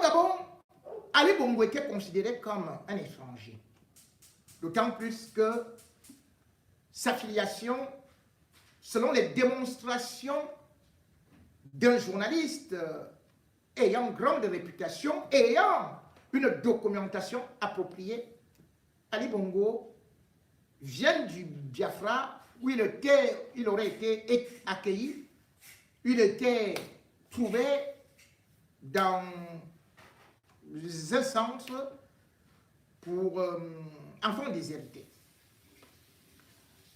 Gabon, Ali Bongo était considéré comme un étranger. D'autant plus que sa filiation, selon les démonstrations d'un journaliste ayant grande réputation, ayant une documentation appropriée, Ali Bongo vient du Biafra où il aurait été accueilli, il était trouvé dans un centre pour enfants déshérités.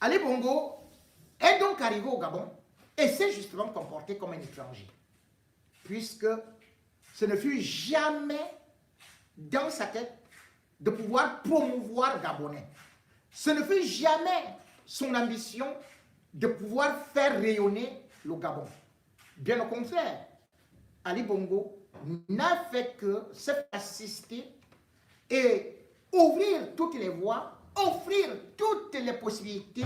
Ali Bongo est donc arrivé au Gabon et s'est justement comporté comme un étranger, puisque ce ne fut jamais dans sa tête de pouvoir promouvoir Gabonais. Ce ne fut jamais son ambition de pouvoir faire rayonner le Gabon. Bien au contraire, Ali Bongo n'a fait que se assister et ouvrir toutes les voies, offrir toutes les possibilités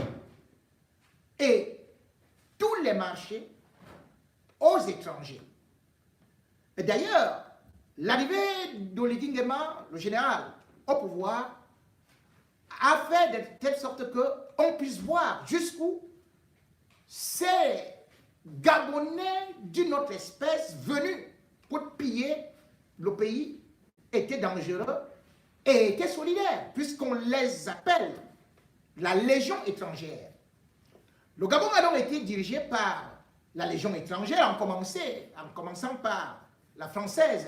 et tous les marchés aux étrangers. D'ailleurs, l'arrivée d'Oligui Nguema, le général, au pouvoir, a fait de telle sorte qu'on puisse voir jusqu'où ces Gabonais d'une autre espèce venus pour piller le pays étaient dangereux et étaient solidaires, puisqu'on les appelle la Légion étrangère. Le Gabon a donc été dirigé par la Légion étrangère, en commençant par la française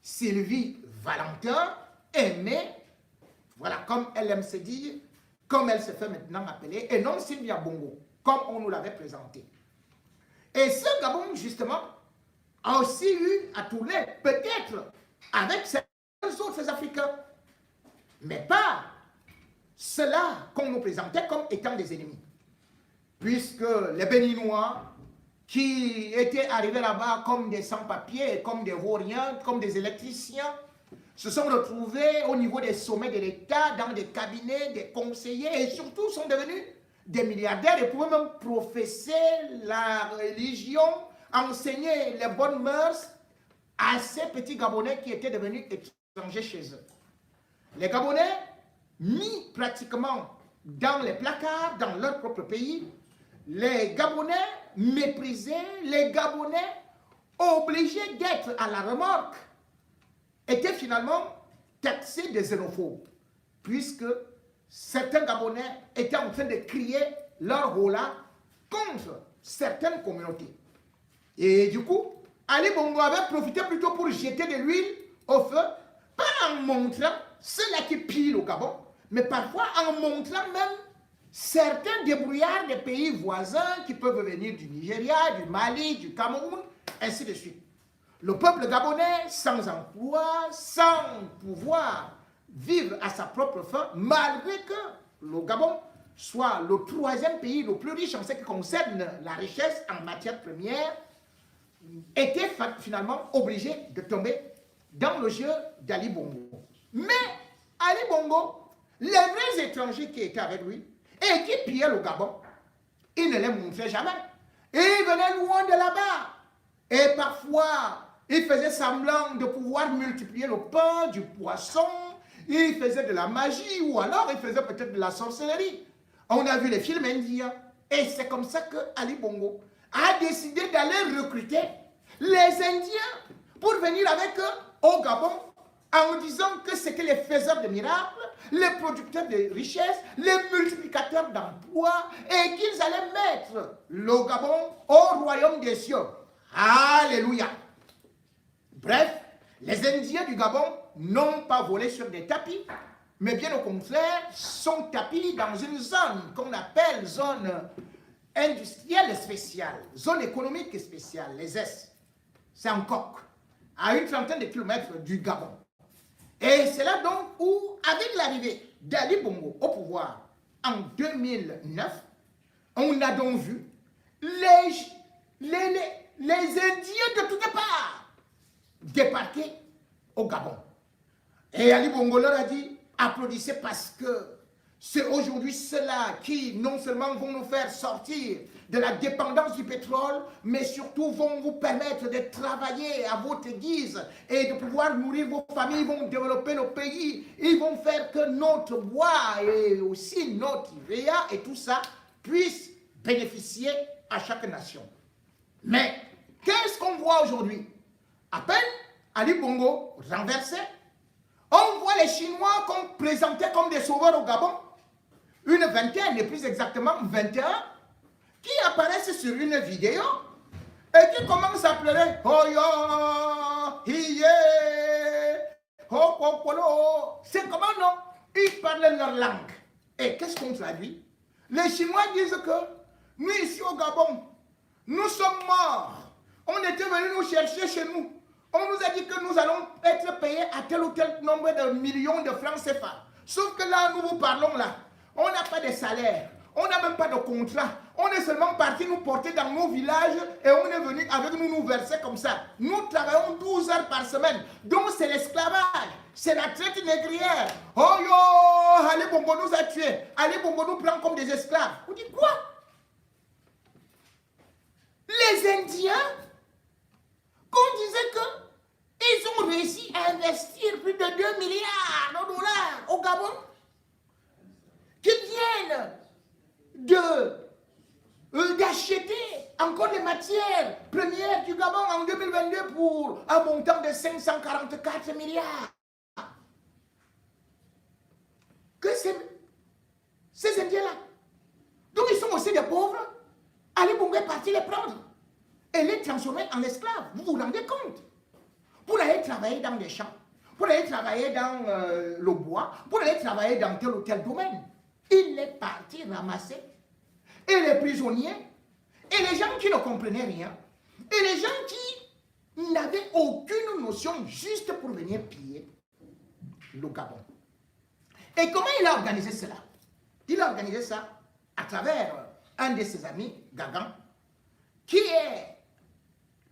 Sylvie Valentin, aimée, voilà, comme elle aime se dire, comme elle se fait maintenant appeler, et non Sylvia Bongo, comme on nous l'avait présenté. Et ce Gabon, justement, a aussi eu à tourner, peut-être, avec certains autres Africains, mais pas ceux-là qu'on nous présentait comme étant des ennemis. Puisque les Béninois, qui étaient arrivés là-bas comme des sans-papiers, comme des vauriens, comme des électriciens, se sont retrouvés au niveau des sommets de l'État, dans des cabinets, des conseillers, et surtout sont devenus des milliardaires et pouvaient même professer la religion, enseigner les bonnes mœurs à ces petits Gabonais qui étaient devenus étrangers chez eux. Les Gabonais, mis pratiquement dans les placards, dans leur propre pays, les Gabonais méprisés, les Gabonais obligés d'être à la remorque, étaient finalement taxés de xénophobes, puisque certains Gabonais étaient en train de crier leur holà contre certaines communautés. Et du coup, Ali Bongo avait profité plutôt pour jeter de l'huile au feu, pas en montrant ceux-là qui pillent le Gabon, mais parfois en montrant même certains débrouillards des pays voisins qui peuvent venir du Nigeria, du Mali, du Cameroun, ainsi de suite. Le peuple gabonais, sans emploi, sans pouvoir vivre à sa propre fin, malgré que le Gabon soit le troisième pays le plus riche en ce qui concerne la richesse en matière première, était finalement obligé de tomber dans le jeu d'Ali Bongo. Mais Ali Bongo, les vrais étrangers qui étaient avec lui et qui pillaient le Gabon, il ne les montrait jamais. Et il venait loin de là-bas. Et parfois, il faisait semblant de pouvoir multiplier le pain, du poisson, il faisait de la magie ou alors il faisait peut-être de la sorcellerie. On a vu les films indiens. Et c'est comme ça que Ali Bongo a décidé d'aller recruter les Indiens pour venir avec eux au Gabon en disant que c'était les faiseurs de miracles, les producteurs de richesses, les multiplicateurs d'emplois et qu'ils allaient mettre le Gabon au royaume des cieux. Alléluia. Bref, les Indiens du Gabon n'ont pas volé sur des tapis, mais bien au contraire, sont tapis dans une zone qu'on appelle zone industrielle spéciale, zone économique spéciale, les S. C'est en coque, à une trentaine de kilomètres du Gabon. Et c'est là donc où, avec l'arrivée d'Ali Bongo au pouvoir en 2009, on a donc vu les Indiens de toutes parts débarquer au Gabon. Et Ali Bongo leur a dit, applaudissez parce que C'est aujourd'hui ceux-là qui non seulement vont nous faire sortir de la dépendance du pétrole, mais surtout vont vous permettre de travailler à votre guise et de pouvoir nourrir vos familles, ils vont développer nos pays, ils vont faire que notre bois et aussi notre IVA et tout ça puisse bénéficier à chaque nation. Mais qu'est-ce qu'on voit aujourd'hui? À peine Ali Bongo renversé, on voit les Chinois qu'on présentait comme des sauveurs au Gabon, une vingtaine, et plus exactement 21, qui apparaissent sur une vidéo et qui commencent à pleurer. Oh yo, hiye, oh popolo. C'est comment non? Ils parlent leur langue. Et qu'est-ce qu'on traduit? Les Chinois disent que nous ici au Gabon, nous sommes morts. On était venus nous chercher chez nous. On nous a dit que nous allons être payés à tel ou tel nombre de millions de francs CFA. Sauf que là, nous vous parlons là. On n'a pas de salaire. On n'a même pas de contrat. On est seulement parti nous porter dans nos villages et on est venu avec nous nous verser comme ça. Nous travaillons 12 heures par semaine. Donc c'est l'esclavage. C'est la traite négrière. Oh yo, Ali Bongo nous a tués. Ali Bongo nous prend comme des esclaves. Vous dites quoi? Les Indiens, qu'on disait que ils ont réussi à investir plus de 2 milliards de dollars au Gabon, qui viennent d'acheter encore les matières premières du Gabon en 2022 pour un montant de 544 milliards. Que ces Indiens-là, donc ils sont aussi des pauvres, Ali Bongo est parti les prendre et les transformer en esclaves. Vous vous rendez compte? Pour aller travailler dans les champs, pour aller travailler dans le bois, pour aller travailler dans tel ou tel domaine. Il est parti ramasser. Et les prisonniers, et les gens qui ne comprenaient rien, et les gens qui n'avaient aucune notion juste pour venir piller le Gabon. Et comment il a organisé cela? Il a organisé ça à travers un de ses amis, Gagan, qui est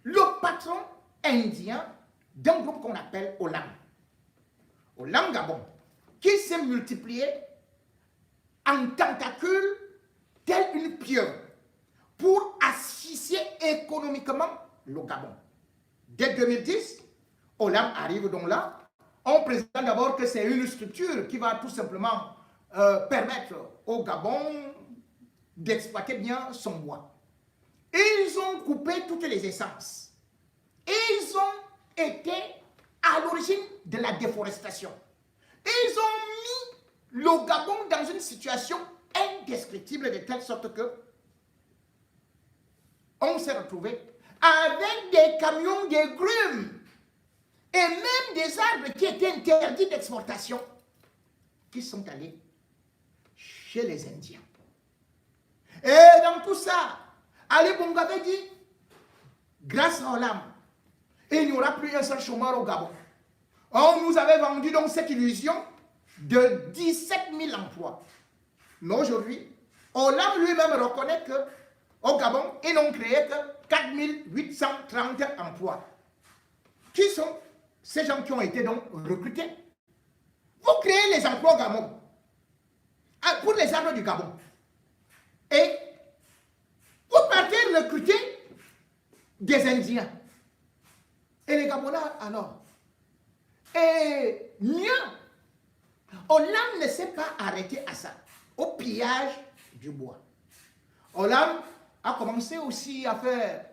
le patron indien d'un groupe qu'on appelle Olam. Olam Gabon, qui s'est multiplié en tentacules tel une pieuvre pour asphyxier économiquement le Gabon. Dès 2010, Olam arrive donc là. On présente d'abord que c'est une structure qui va tout simplement permettre au Gabon d'exploiter bien son bois. Ils ont coupé toutes les essences. Ils ont été à l'origine de la déforestation. Ils ont mis le Gabon dans une situation indescriptible de telle sorte que on s'est retrouvé avec des camions, des grumes et même des arbres qui étaient interdits d'exportation qui sont allés chez les Indiens. Et dans tout ça, Ali Bongo avait dit, grâce à Olam, il n'y aura plus un seul chômeur au Gabon. On nous avait vendu donc cette illusion de 17 000 emplois. Mais aujourd'hui, Olam lui-même reconnaît qu'au Gabon, ils n'ont créé que 4 830 emplois. Qui sont ces gens qui ont été donc recrutés? Vous créez les emplois au Gabon pour les arbres du Gabon. Et vous partez recruter des Indiens. Et les Gabonais alors. Et mieux, Olam ne s'est pas arrêté à ça, au pillage du bois. Olam a commencé aussi à faire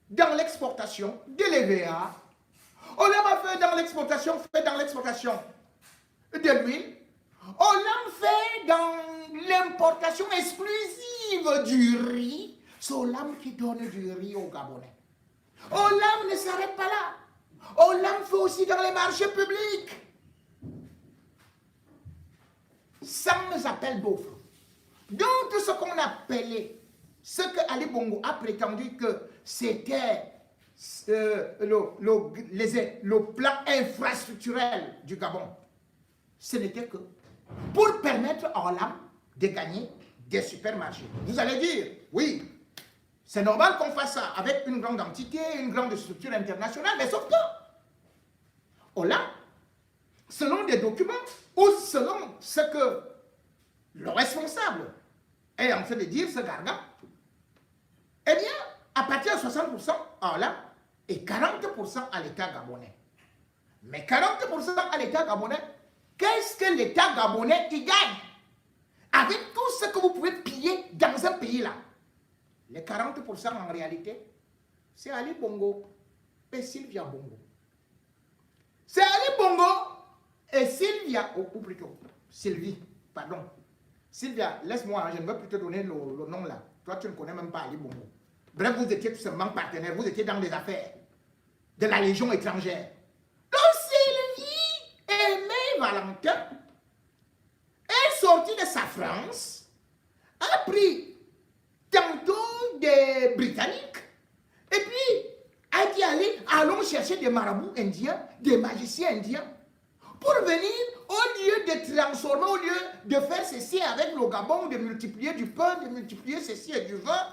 dans l'exportation de l'EVA. Olam a fait dans l'exportation de l'huile. Olam fait dans l'importation exclusive du riz. C'est Olam qui donne du riz aux Gabonais. Olam ne s'arrête pas là. Olam fait aussi dans les marchés publics. Sans appel d'offres. Donc tout ce qu'on appelait, ce que Ali Bongo a prétendu que c'était le plan infrastructurel du Gabon, ce n'était que pour permettre à Olam de gagner des supermarchés. Vous allez dire, oui, c'est normal qu'on fasse ça avec une grande entité, une grande structure internationale, mais sauf que Olam, selon des documents ou selon ce que le responsable est en train de dire, ce garga, eh bien, à partir de 60% à là, et 40% à l'État gabonais. Mais 40% à l'État gabonais, qu'est-ce que l'État gabonais y gagne? Avec tout ce que vous pouvez piller dans un pays là. Les 40% en réalité, c'est Ali Bongo et Sylvia Bongo. C'est Ali Bongo et Sylvia, ou plutôt, Sylvie, pardon. Sylvia, laisse-moi, je ne veux plus te donner le nom là. Toi, tu ne connais même pas Ali Bongo. Bref, vous étiez tout simplement partenaire, vous étiez dans les affaires de la Légion étrangère. Donc Sylvie Aimé Valentin est sortie de sa France, a pris tantôt des Britanniques, et puis a dit allons chercher des marabouts indiens, des magiciens indiens, pour venir, au lieu de transformer, au lieu de faire ceci avec le Gabon, de multiplier du pain, de multiplier ceci et du vin,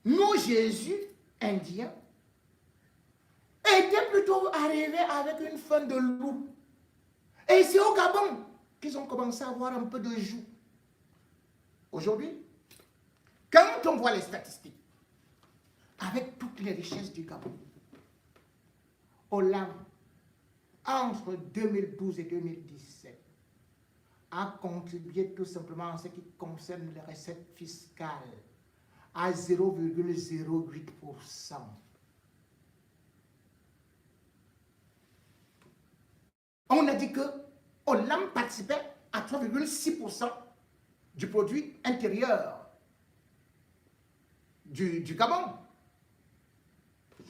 nos Jésus indiens étaient plutôt arrivés avec une fin de loup. Et c'est au Gabon qu'ils ont commencé à avoir un peu de joug. Aujourd'hui, quand on voit les statistiques, avec toutes les richesses du Gabon, Olam, entre 2012 et 2017, a contribué tout simplement en ce qui concerne les recettes fiscales à 0,08%. On a dit que Olam participait à 3,6% du produit intérieur du Gabon,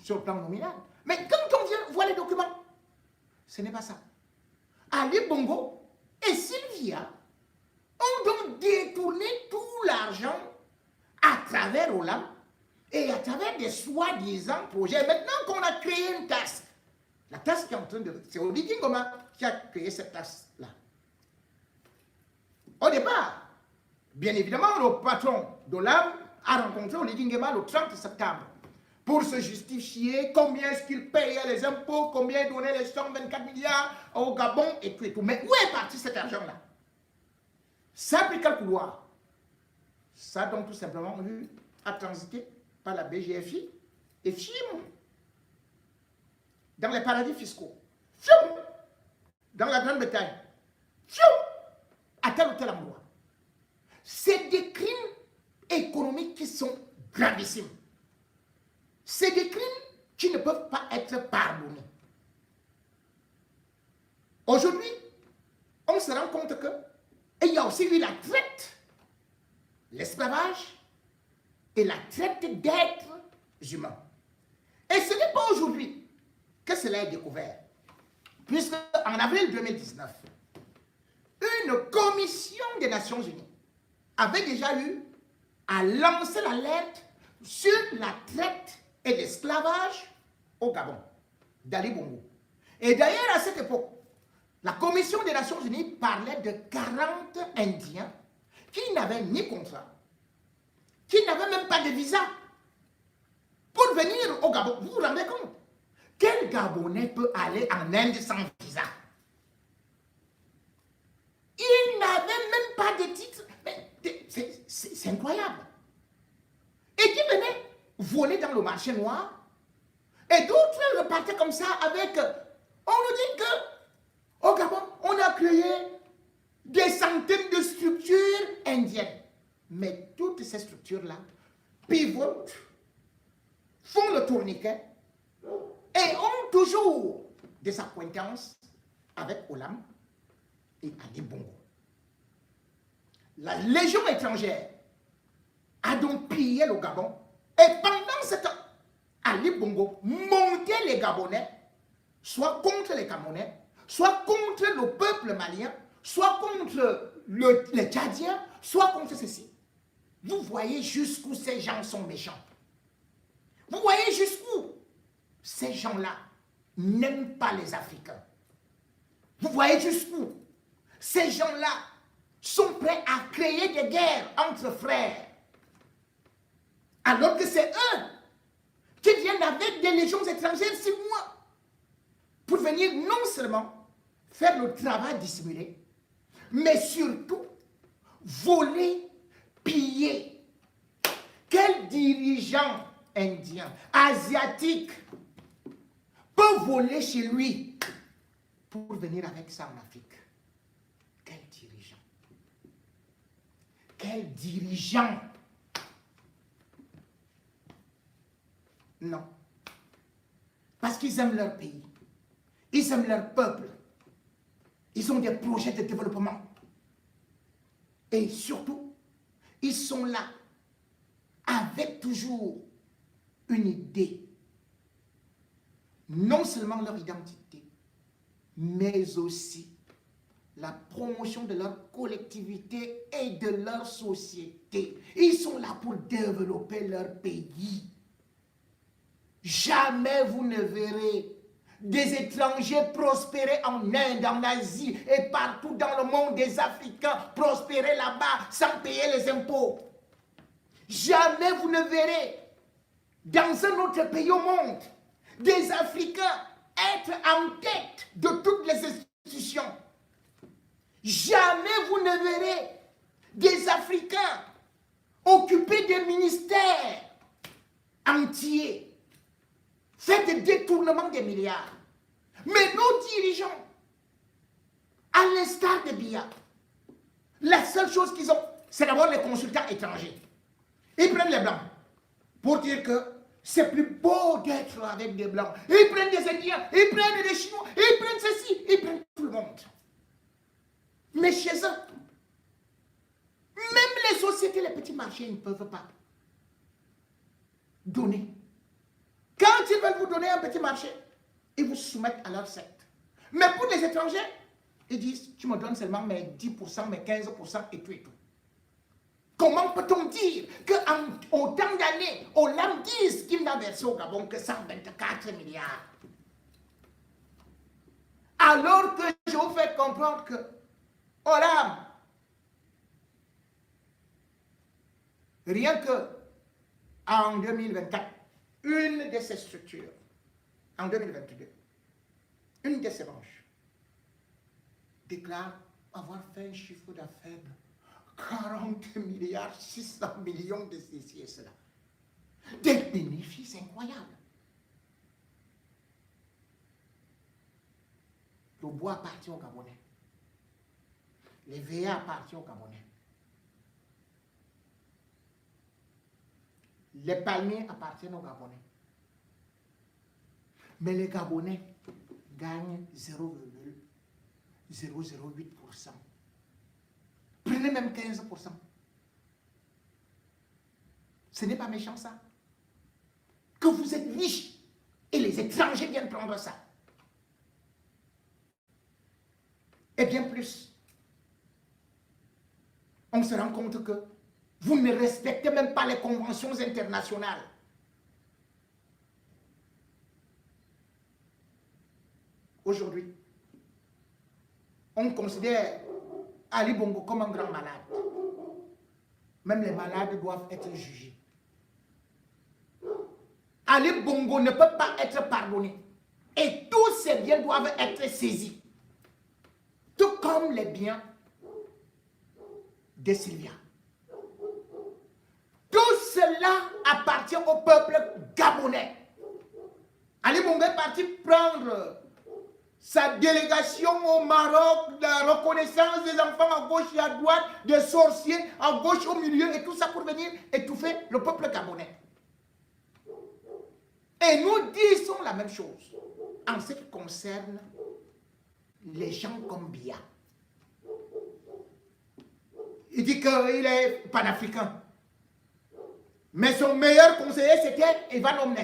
sur le plan nominal. Mais quand on vient voir les documents, ce n'est pas ça. Ali Bongo et Sylvia ont donc détourné tout l'argent à travers Olam et à travers des soi-disant projets. Maintenant qu'on a créé une taxe, la taxe qui est en train de... C'est Oligui Nguema qui a créé cette taxe-là. Au départ, bien évidemment, le patron d'Olam a rencontré Oligui Nguema le 30 septembre pour se justifier combien est-ce qu'il payait les impôts, combien il donnait les 124 milliards au Gabon et tout et tout. Mais où est parti cet argent-là? Ça a pris quel couloir? Ça a donc tout simplement eu à transiter par la BGFI et FIM dans les paradis fiscaux, FIM dans la Grande-Bretagne, FIM à tel ou tel endroit. C'est des crimes économiques qui sont gravissimes. C'est des crimes qui ne peuvent pas être pardonnés. Aujourd'hui, on se rend compte que il y a aussi eu la traite, l'esclavage et la traite d'êtres humains. Et ce n'est pas aujourd'hui que cela est découvert, puisque en avril 2019, une commission des Nations Unies avait déjà eu à lancer l'alerte sur la traite et l'esclavage au Gabon, d'Ali Bongo. Et d'ailleurs, à cette époque, la Commission des Nations Unies parlait de 40 Indiens qui n'avaient ni contrat, qui n'avaient même pas de visa pour venir au Gabon. Vous vous rendez compte? Quel Gabonais peut aller en Inde sans visa? Il n'avait même pas de titre. C'est incroyable. Et qui venait voler dans le marché noir, et d'autres repartaient comme ça avec... On nous dit que au Gabon, on a créé des centaines de structures indiennes. Mais toutes ces structures-là pivotent, font le tourniquet et ont toujours des accointances avec Olam et Ali Bongo. La Légion étrangère a donc pillé le Gabon. Et pendant ce temps, Ali Bongo montait les Gabonais, soit contre les Camerounais, soit contre le peuple malien, soit contre les Tchadiens, soit contre ceci. Vous voyez jusqu'où ces gens sont méchants. Vous voyez jusqu'où ces gens-là n'aiment pas les Africains. Vous voyez jusqu'où ces gens-là sont prêts à créer des guerres entre frères. Alors que c'est eux qui viennent avec des légions étrangères 6 mois pour venir non seulement faire le travail dissimulé, mais surtout voler, piller. Quel dirigeant indien, asiatique, peut voler chez lui pour venir avec ça en Afrique? Quel dirigeant? Quel dirigeant? Non. Parce qu'ils aiment leur pays. Ils aiment leur peuple. Ils ont des projets de développement. Et surtout, ils sont là avec toujours une idée. Non seulement leur identité, mais aussi la promotion de leur collectivité et de leur société. Ils sont là pour développer leur pays. Jamais vous ne verrez des étrangers prospérer en Inde, en Asie et partout dans le monde, des Africains prospérer là-bas sans payer les impôts. Jamais vous ne verrez dans un autre pays au monde des Africains être en tête de toutes les institutions. Jamais vous ne verrez des Africains occuper des ministères entiers. Fait des détournements des milliards. Mais nos dirigeants, à l'instar de Biya, la seule chose qu'ils ont, c'est d'abord les consultants étrangers. Ils prennent les Blancs pour dire que c'est plus beau d'être avec des Blancs. Ils prennent des Indiens, ils prennent des Chinois, ils prennent ceci, ils prennent tout le monde. Mais chez eux, même les sociétés, les petits marchés, ils ne peuvent pas donner. Quand ils veulent vous donner un petit marché, ils vous soumettent à leur secte. Mais pour les étrangers, ils disent, tu me donnes seulement mes 10%, mes 15% et tout et tout. Comment peut-on dire qu'en autant d'années, Olam dise qu'il n'a versé au Gabon que 124 milliards? Alors que je vous fais comprendre que Olam, rien que en 2024, une de ces structures, en 2022, une de ces branches, déclare avoir fait un chiffre d'affaires de 40 milliards 600 millions de ceci et cela. Des bénéfices incroyables. Le bois appartient aux Gabonais. Les VA appartiennent aux Gabonais. Les palmiers appartiennent aux Gabonais. Mais les Gabonais gagnent 0,008%. Prenez même 15%. Ce n'est pas méchant ça. Que vous êtes riches et les étrangers viennent prendre ça. Et bien plus, on se rend compte que vous ne respectez même pas les conventions internationales. Aujourd'hui, on considère Ali Bongo comme un grand malade. Même les malades doivent être jugés. Ali Bongo ne peut pas être pardonné. Et tous ses biens doivent être saisis. Tout comme les biens de Sylvia. Tout cela appartient au peuple gabonais. Ali Bongo est parti prendre sa délégation au Maroc, la reconnaissance des enfants à gauche et à droite, des sorciers à gauche au milieu, et tout ça pour venir étouffer le peuple gabonais. Et nous disons la même chose en ce qui concerne les gens comme Biya. Il dit qu'il est panafricain. Mais son meilleur conseiller, c'était Evan Omnes.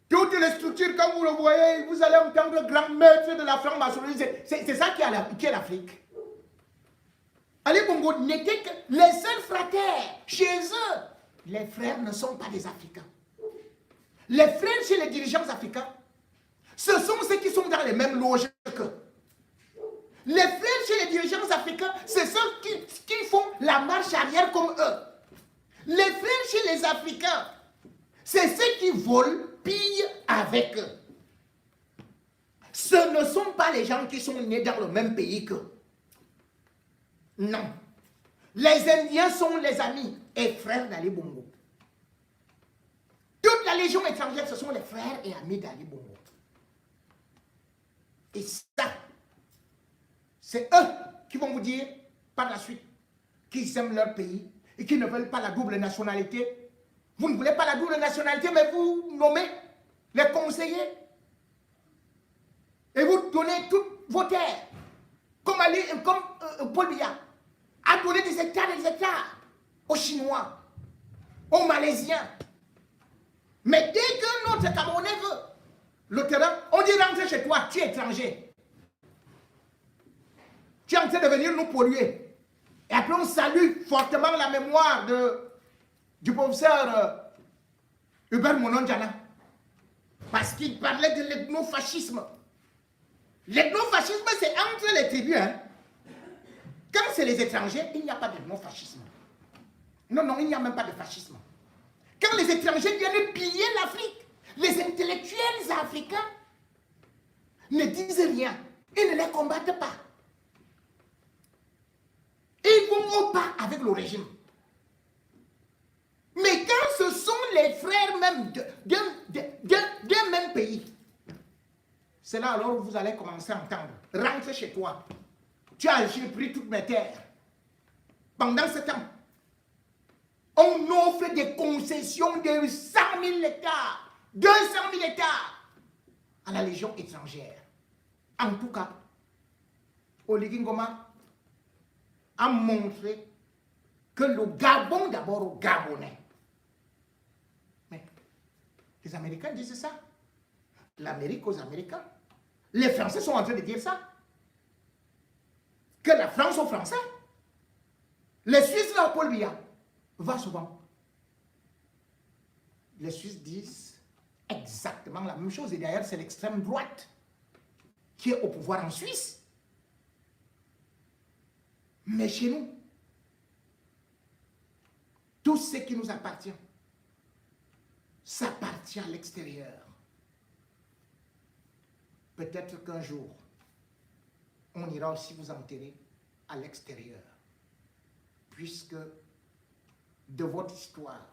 Toutes les structures, quand vous le voyez, vous allez entendre grand maître de la franc-maçonnerie. C'est ça qui est l'Afrique. Ali Bongo n'était que les seuls fraternes. Chez eux, les frères ne sont pas des Africains. Les frères chez les dirigeants africains, ce sont ceux qui sont dans les mêmes loges qu'eux. Les frères chez les dirigeants africains, c'est ceux qui font la marche arrière comme eux. Les frères chez les Africains, c'est ceux qui volent, pillent avec eux. Ce ne sont pas les gens qui sont nés dans le même pays qu'eux. Non. Les Indiens sont les amis et frères d'Ali Bongo. Toute la légion étrangère, ce sont les frères et amis d'Ali Bongo. Et ça, c'est eux qui vont vous dire par la suite qu'ils aiment leur pays et qu'ils ne veulent pas la double nationalité. Vous ne voulez pas la double nationalité, mais vous nommez les conseillers et vous donnez toutes vos terres, comme Paul Biya a donné des hectares et des hectares aux Chinois, aux Malaisiens. Mais dès que notre Camerounais veut le terrain, on dit rentre chez toi, tu es étranger. Tu es en train de venir nous polluer. Et après on salue fortement la mémoire du professeur Hubert Mononjana. Parce qu'il parlait de l'ethnofascisme. L'ethnofascisme, c'est entre les tribus. Hein. Quand c'est les étrangers, il n'y a pas d'ethnofascisme. Non, non, il n'y a même pas de fascisme. Quand les étrangers viennent piller l'Afrique, les intellectuels africains ne disent rien. Ils ne les combattent pas. Ils vont au pas avec le régime. Mais quand ce sont les frères même d'un même pays, c'est là alors où vous allez commencer à entendre. Rentre chez toi. J'ai pris toutes mes terres. Pendant ce temps, on offre des concessions de 100 000 hectares, 200 000 hectares à la Légion étrangère. En tout cas, Oligui Nguema a montré que le Gabon, d'abord au Gabonais. Mais les Américains disent ça. L'Amérique aux Américains. Les Français sont en train de dire ça. Que la France aux Français. Les Suisses, là, Paul Biya, va souvent. Les Suisses disent exactement la même chose. Et d'ailleurs, c'est l'extrême droite qui est au pouvoir en Suisse. Mais chez nous, tout ce qui nous appartient, ça appartient à l'extérieur. Peut-être qu'un jour, on ira aussi vous enterrer à l'extérieur. Puisque de votre histoire,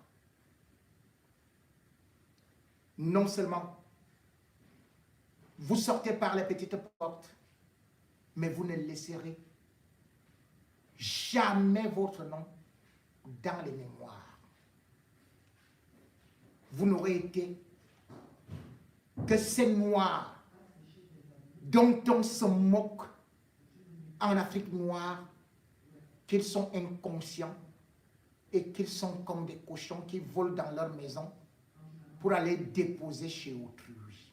non seulement vous sortez par les petites portes, mais vous ne laisserez jamais votre nom dans les mémoires. Vous n'aurez été que ces Noirs dont on se moque en Afrique noire, qu'ils sont inconscients et qu'ils sont comme des cochons qui volent dans leur maison pour aller déposer chez autrui.